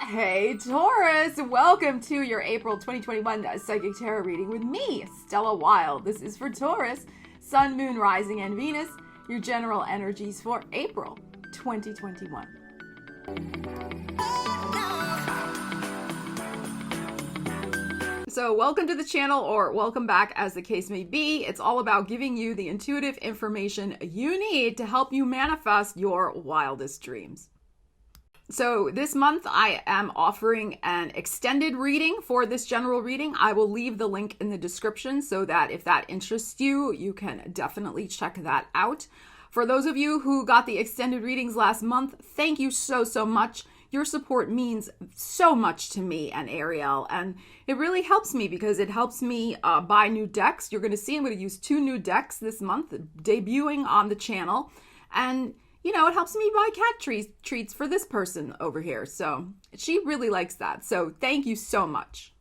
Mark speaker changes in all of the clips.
Speaker 1: Hey Taurus, welcome to your April 2021 Psychic Tarot reading with me, Stella Wilde. This is for Taurus, Sun, Moon, Rising, and Venus, your general energies for April 2021. So welcome to the channel, or welcome back as the case may be. It's all about giving you the intuitive information you need to help you manifest your wildest dreams. So this month I am offering an extended reading for this general reading. I will leave the link in the description so that if that interests you, you can definitely check that out. For those of you who got the extended readings last month, thank you so much. Your support means so much to me and Ariel, and it really helps me because it helps me buy new decks. You're going to see I'm going to use 2 new decks this month, debuting on the channel, and you know, it helps me buy cat treats for this person over here. So she really likes that. So thank you so much.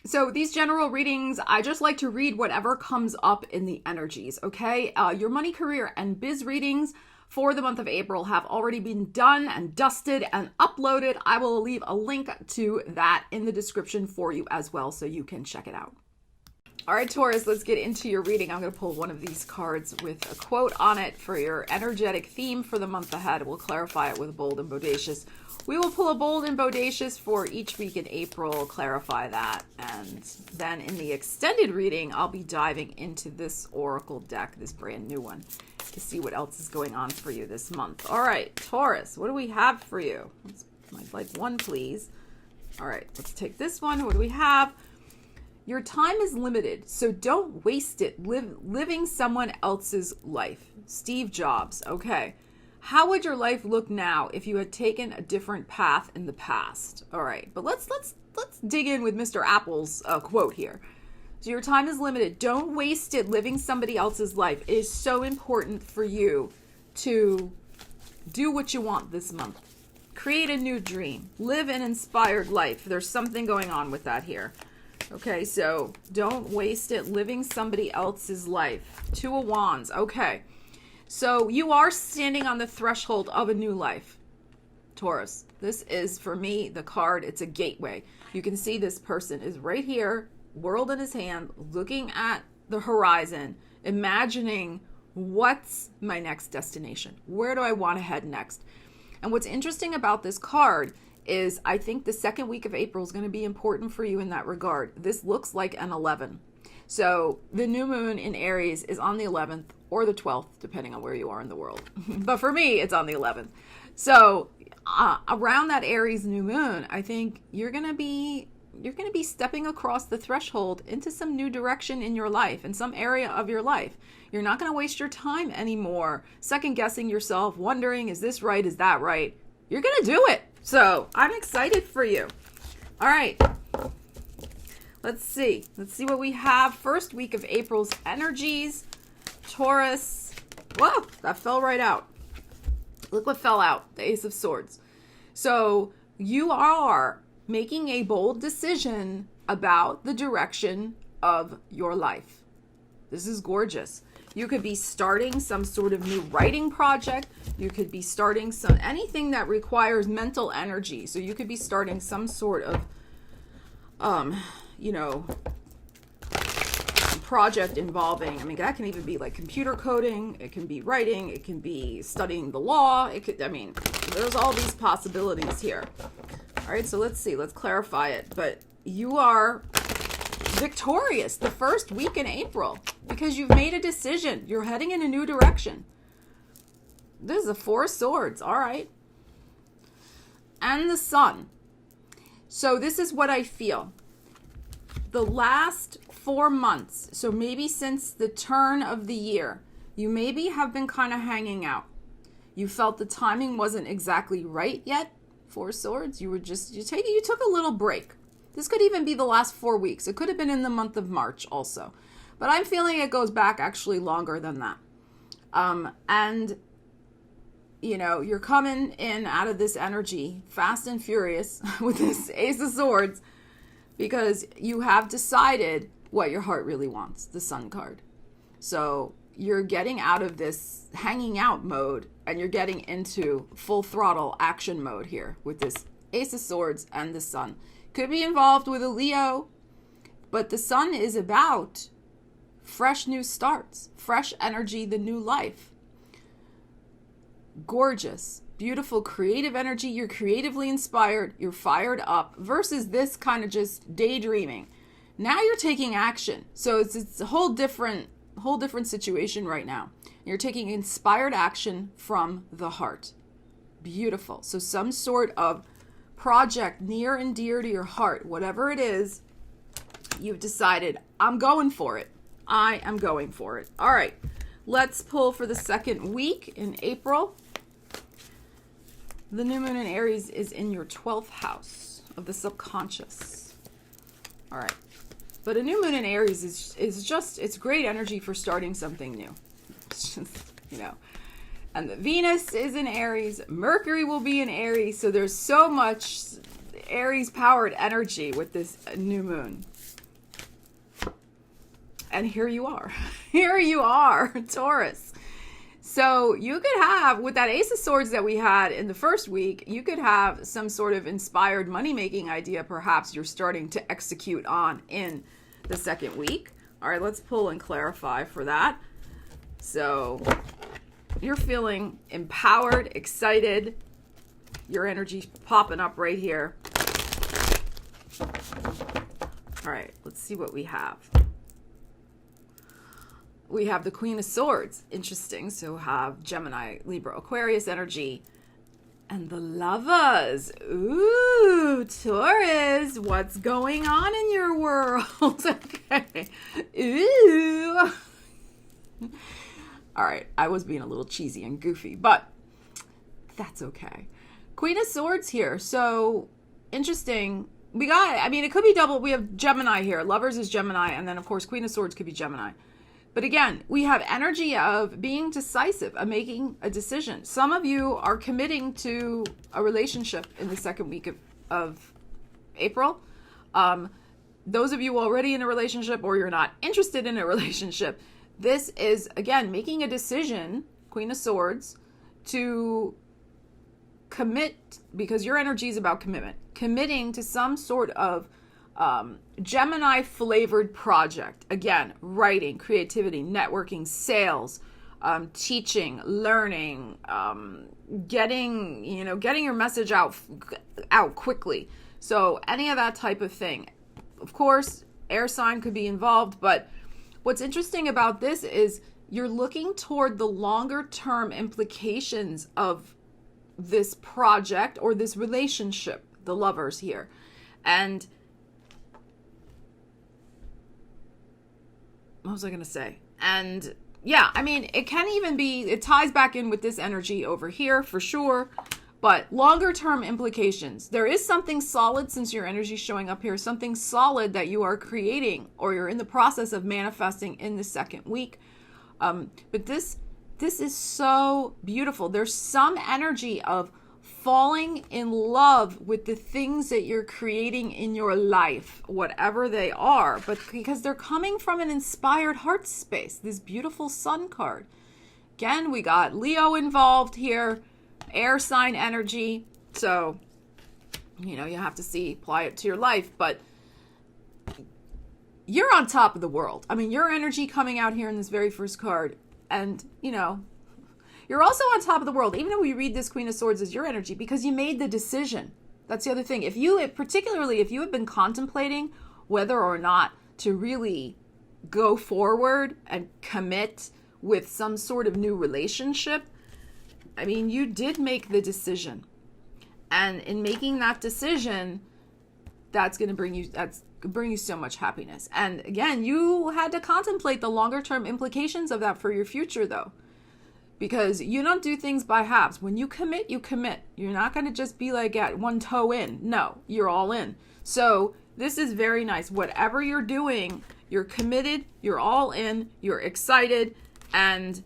Speaker 1: So these general readings, I just like to read whatever comes up in the energies, okay? Your money, career, and biz readings for the month of April have already been done and dusted and uploaded. I will leave a link to that in the description for you as well so you can check it out. All right, Taurus, let's get into your reading. I'm going to pull one of these cards with a quote on it for your energetic theme for the month ahead. We'll clarify it with bold and bodacious. We will pull a bold and bodacious for each week in April, clarify that. And then in the extended reading, I'll be diving into this oracle deck, this brand new one, to see what else is going on for you this month. All right, Taurus, what do we have for you? I'd like one, please. All right, let's take this one. What do we have? Your time is limited, so don't waste it living someone else's life. Steve Jobs. Okay. How would your life look now if you had taken a different path in the past? All right, but let's dig in with Mr. Apple's quote here. So your time is limited. Don't waste it living somebody else's life. It is so important for you to do what you want this month. Create a new dream. Live an inspired life. There's something going on with that here. Okay, so don't waste it living somebody else's life. 2 of Wands. Okay, so you are standing on the threshold of a new life, Taurus. This is, for me, the card. It's a gateway. You can see this person is right here, world in his hand, looking at the horizon, imagining what's my next destination? Where do I want to head next? And what's interesting about this card is I think the second week of April is going to be important for you in that regard. This looks like an 11. So the new moon in Aries is on the 11th or the 12th, depending on where you are in the world. But for me, it's on the 11th. So around that Aries new moon, I think you're going to be stepping across the threshold into some new direction in your life, in some area of your life. You're not going to waste your time anymore second guessing yourself, wondering, is this right? Is that right? You're going to do it. So I'm excited for you. All right. Let's see what we have. First week of April's energies. Taurus. Whoa, that fell right out. Look what fell out. The Ace of Swords. So you are making a bold decision about the direction of your life. This is gorgeous. You could be starting some sort of new writing project. You could be starting anything that requires mental energy. So you could be starting some sort of, project involving, that can even be like computer coding. It can be writing. It can be studying the law. There's all these possibilities here. All right, so let's see. Let's clarify it. But you are victorious the first week in April because you've made a decision. You're heading in a new direction. This is a 4 of Swords. All right. And the Sun. So this is what I feel. The last 4 months, so maybe since the turn of the year, you maybe have been kind of hanging out. You felt the timing wasn't exactly right yet. 4 of Swords. You took a little break. This could even be the last 4 weeks. It could have been in the month of March also. But I'm feeling it goes back actually longer than that. And, you're coming in out of this energy fast and furious with this Ace of Swords because you have decided what your heart really wants, the Sun card. So you're getting out of this hanging out mode and you're getting into full throttle action mode here with this Ace of Swords, and the Sun. Could be involved with a Leo, but the Sun is about fresh new starts, fresh energy, the new life. Gorgeous, beautiful, creative energy. You're creatively inspired. You're fired up versus this kind of just daydreaming. Now you're taking action. So it's a whole different situation right now. You're taking inspired action from the heart. Beautiful. So some sort of project near and dear to your heart, whatever it is, you've decided, I'm going for it. I am going for it. All right. Let's pull for the second week in April. The new moon in Aries is in your 12th house of the subconscious. All right. But a new moon in Aries is just, it's great energy for starting something new. It's just, and the Venus is in Aries. Mercury will be in Aries. So there's so much Aries powered energy with this new moon. And here you are. Here you are, Taurus. So you could have, with that Ace of Swords that we had in the first week, you could have some sort of inspired money-making idea perhaps you're starting to execute on in the second week. All right, let's pull and clarify for that. So you're feeling empowered, excited. Your energy's popping up right here. All right, let's see what we have. We have the Queen of Swords. Interesting. So have Gemini, Libra, Aquarius energy. And the Lovers. Ooh, Taurus. What's going on in your world? Okay. Ooh. All right. I was being a little cheesy and goofy, but that's okay. Queen of Swords here. So interesting. It could be double. We have Gemini here. Lovers is Gemini. And then, of course, Queen of Swords could be Gemini. But again, we have energy of being decisive, of making a decision. Some of you are committing to a relationship in the second week of April. Those of you already in a relationship or you're not interested in a relationship, this is, again, making a decision, Queen of Swords, to commit, because your energy is about commitment, committing to some sort of Gemini flavored project. Again, writing, creativity, networking, sales, teaching, learning, getting your message out quickly. So any of that type of thing. Of course, air sign could be involved, but what's interesting about this is you're looking toward the longer term implications of this project or this relationship, the Lovers here. And what was I going to say? And yeah, it can even be, it ties back in with this energy over here for sure, but longer term implications. There is something solid, since your energy is showing up here, something solid that you are creating or you're in the process of manifesting in the second week. But this is so beautiful. There's some energy of falling in love with the things that you're creating in your life, whatever they are, but because they're coming from an inspired heart space, this beautiful Sun card. Again, we got Leo involved here, air sign energy. So, you have to apply it to your life, but you're on top of the world. Your energy coming out here in this very first card, and, you're also on top of the world, even though we read this Queen of Swords as your energy, because you made the decision. That's the other thing. Particularly if you have been contemplating whether or not to really go forward and commit with some sort of new relationship, you did make the decision. And in making that decision, that's going to bring you so much happiness. And again, you had to contemplate the longer term implications of that for your future, though. Because you don't do things by halves. When you commit, you commit. You're not going to just be like at one toe in. No, you're all in. So this is very nice. Whatever you're doing, you're committed, you're all in, you're excited. And,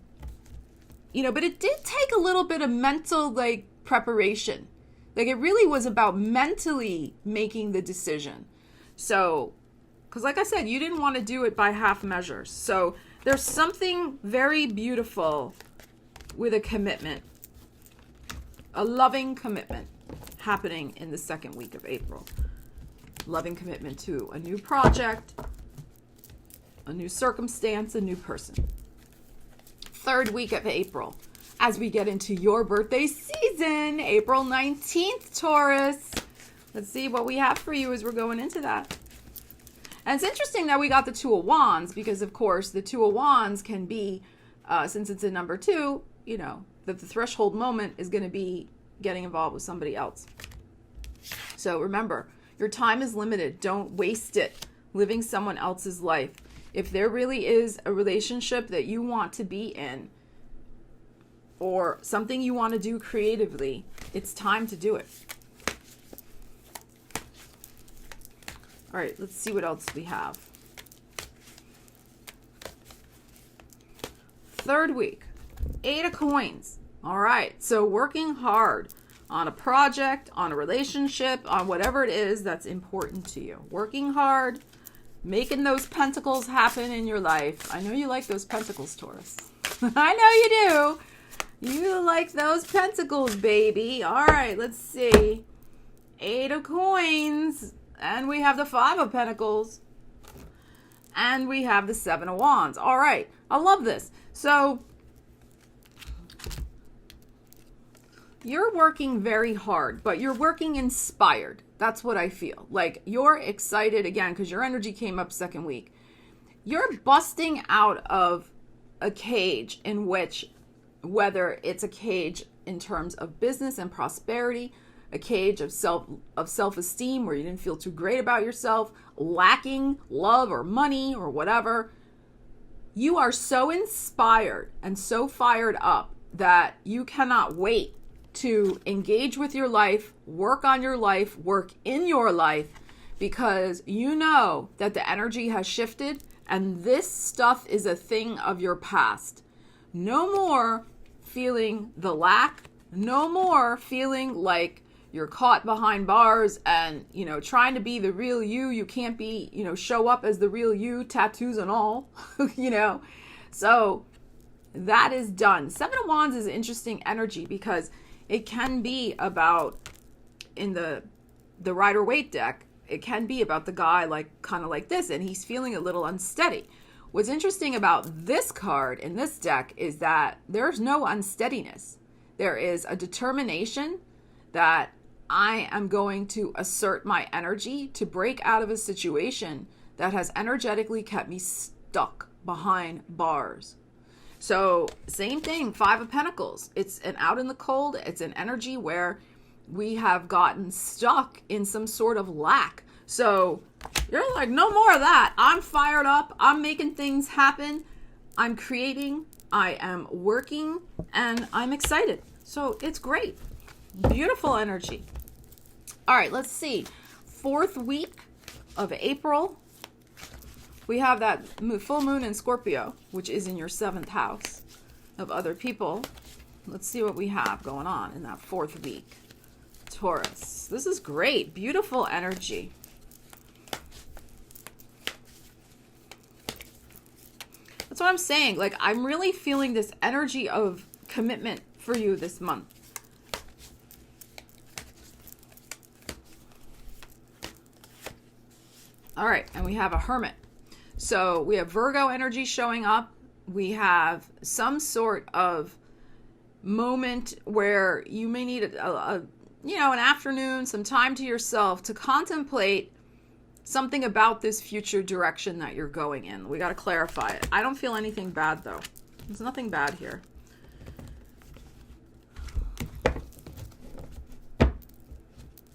Speaker 1: but it did take a little bit of mental preparation. It really was about mentally making the decision. So, because like I said, you didn't want to do it by half measures. So there's something very beautiful with a commitment, a loving commitment. happening in the second week of April. Loving commitment to a new project, a new circumstance, a new person. Third week of April, as we get into your birthday season, April 19th, Taurus. Let's see what we have for you as we're going into that. And it's interesting that we got the Two of Wands because, of course, the Two of Wands can be, since it's a number 2, you know, that the threshold moment is going to be getting involved with somebody else. So remember, your time is limited. Don't waste it living someone else's life. If there really is a relationship that you want to be in or something you want to do creatively, it's time to do it. All right, let's see what else we have. Third week, 8 of Coins. All right, so working hard on a project, on a relationship, on whatever it is that's important to you. Working hard, making those pentacles happen in your life. I know you like those pentacles, Taurus. I know you do. You like those pentacles, baby. All right, let's see. 8 of Coins. And we have the 5 of Pentacles. And we have the 7 of Wands. All right, I love this. So you're working very hard, but you're working inspired. That's what I feel. Like you're excited again because your energy came up second week. You're busting out of a cage in which, whether it's a cage in terms of business and prosperity, a cage of self-esteem where you didn't feel too great about yourself, lacking love or money or whatever. You are so inspired and so fired up that you cannot wait to engage with your life, work on your life, work in your life, because you know that the energy has shifted and this stuff is a thing of your past. No more feeling the lack, no more feeling like you're caught behind bars and, you know, trying to be the real you. You can't be, you know, show up as the real you, tattoos and all, you know. So that is done. 7 of Wands is interesting energy because it can be about, in the Rider-Waite deck, it can be about the guy like kind of like this, and he's feeling a little unsteady. What's interesting about this card in this deck is that there's no unsteadiness. There is a determination that I am going to assert my energy to break out of a situation that has energetically kept me stuck behind bars. So same thing, 5 of Pentacles. It's an out in the cold. It's an energy where we have gotten stuck in some sort of lack. So you're like, no more of that. I'm fired up. I'm making things happen. I'm creating. I am working and I'm excited. So it's great. Beautiful energy. All right, let's see. 4th week of April. We have that full moon in Scorpio, which is in your 7th house of other people. Let's see what we have going on in that 4th week. Taurus. This is great. Beautiful energy. That's what I'm saying. Like, I'm really feeling this energy of commitment for you this month. All right, and we have a Hermit. So we have Virgo energy showing up. We have some sort of moment where you may need an afternoon, some time to yourself to contemplate something about this future direction that you're going in. We got to clarify it. I don't feel anything bad though. There's nothing bad here.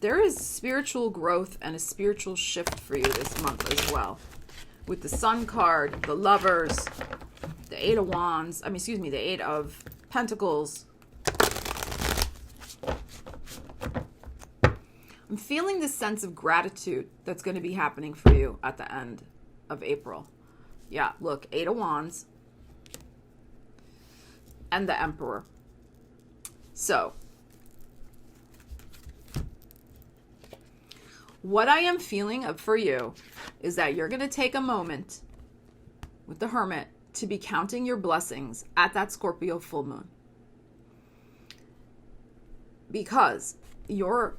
Speaker 1: There is spiritual growth and a spiritual shift for you this month as well. With the Sun card, the Lovers, the 8 of Wands, the 8 of Pentacles. I'm feeling this sense of gratitude that's going to be happening for you at the end of April. Yeah, look, 8 of Wands and the Emperor. So, what I am feeling for you is that you're going to take a moment with the Hermit to be counting your blessings at that Scorpio full moon. Because your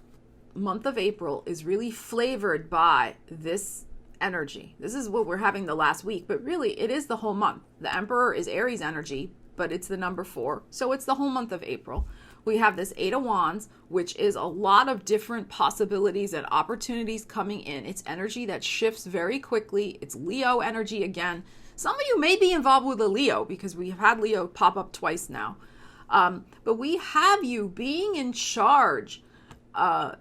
Speaker 1: month of April is really flavored by this energy. This is what we're having the last week, but really it is the whole month. The Emperor is Aries energy, but it's the number 4. So it's the whole month of April. We have this 8 of Wands, which is a lot of different possibilities and opportunities coming in. It's energy that shifts very quickly. It's Leo energy again. Some of you may be involved with a Leo because we have had Leo pop up twice now. But we have you being in charge,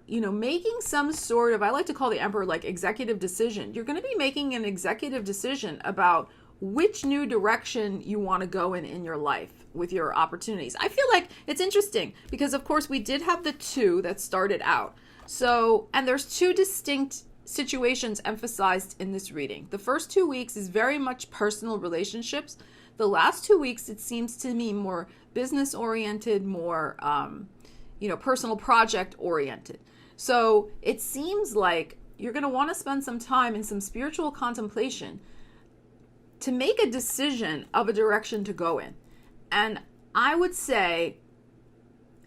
Speaker 1: making some sort of, I like to call the Emperor like executive decision. You're going to be making an executive decision about which new direction you want to go in your life with your opportunities. I feel like it's interesting because, of course, we did have the 2 that started out. So, and there's 2 distinct situations emphasized in this reading. The first 2 weeks is very much personal relationships. The last 2 weeks, it seems to me more business oriented, more, personal project oriented. So it seems like you're going to want to spend some time in some spiritual contemplation to make a decision of a direction to go in. And I would say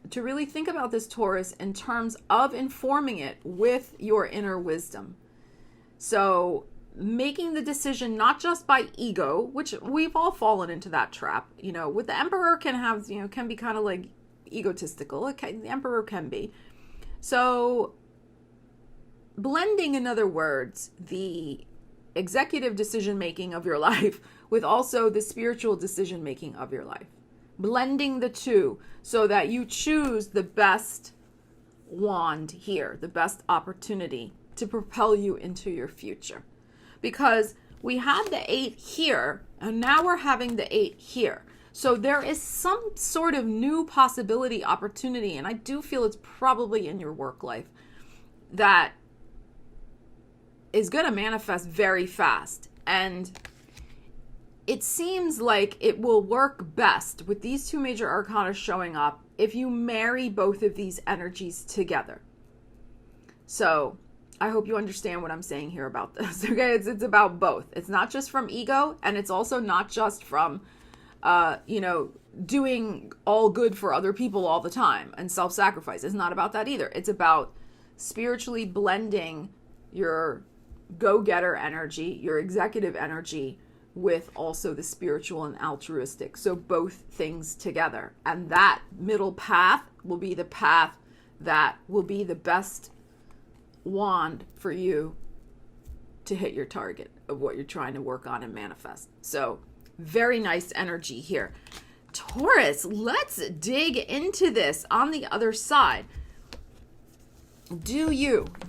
Speaker 1: to really think about this, Taurus, in terms of informing it with your inner wisdom. So making the decision not just by ego, which we've all fallen into that trap. With the Emperor can be kind of like egotistical. The Emperor can be. So blending, in other words, the executive decision making of your life with also the spiritual decision making of your life. Blending the 2 so that you choose the best wand here, the best opportunity to propel you into your future. Because we had the 8 here, and now we're having the 8 here. So there is some sort of new possibility, opportunity, and I do feel it's probably in your work life, that is going to manifest very fast. And it seems like it will work best with these 2 major arcana showing up if you marry both of these energies together. So I hope you understand what I'm saying here about this. Okay, it's about both. It's not just from ego, and it's also not just from, doing all good for other people all the time and self-sacrifice. It's not about that either. It's about spiritually blending your go-getter energy, your executive energy, with also the spiritual and altruistic. So both things together. And that middle path will be the path that will be the best wand for you to hit your target of what you're trying to work on and manifest. So very nice energy here. Taurus, let's dig into this on the other side. Do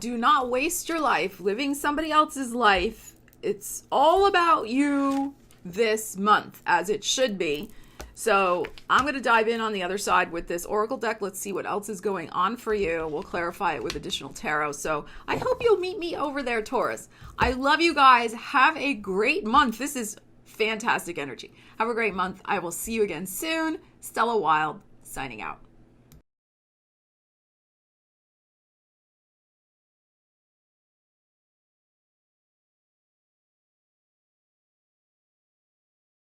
Speaker 1: not waste your life living somebody else's life. It's all about you this month, as it should be. So I'm going to dive in on the other side with this Oracle deck. Let's see what else is going on for you. We'll clarify it with additional tarot. So I hope you'll meet me over there, Taurus. I love you guys. Have a great month. This is fantastic energy. Have a great month. I will see you again soon. Stella Wilde, signing out.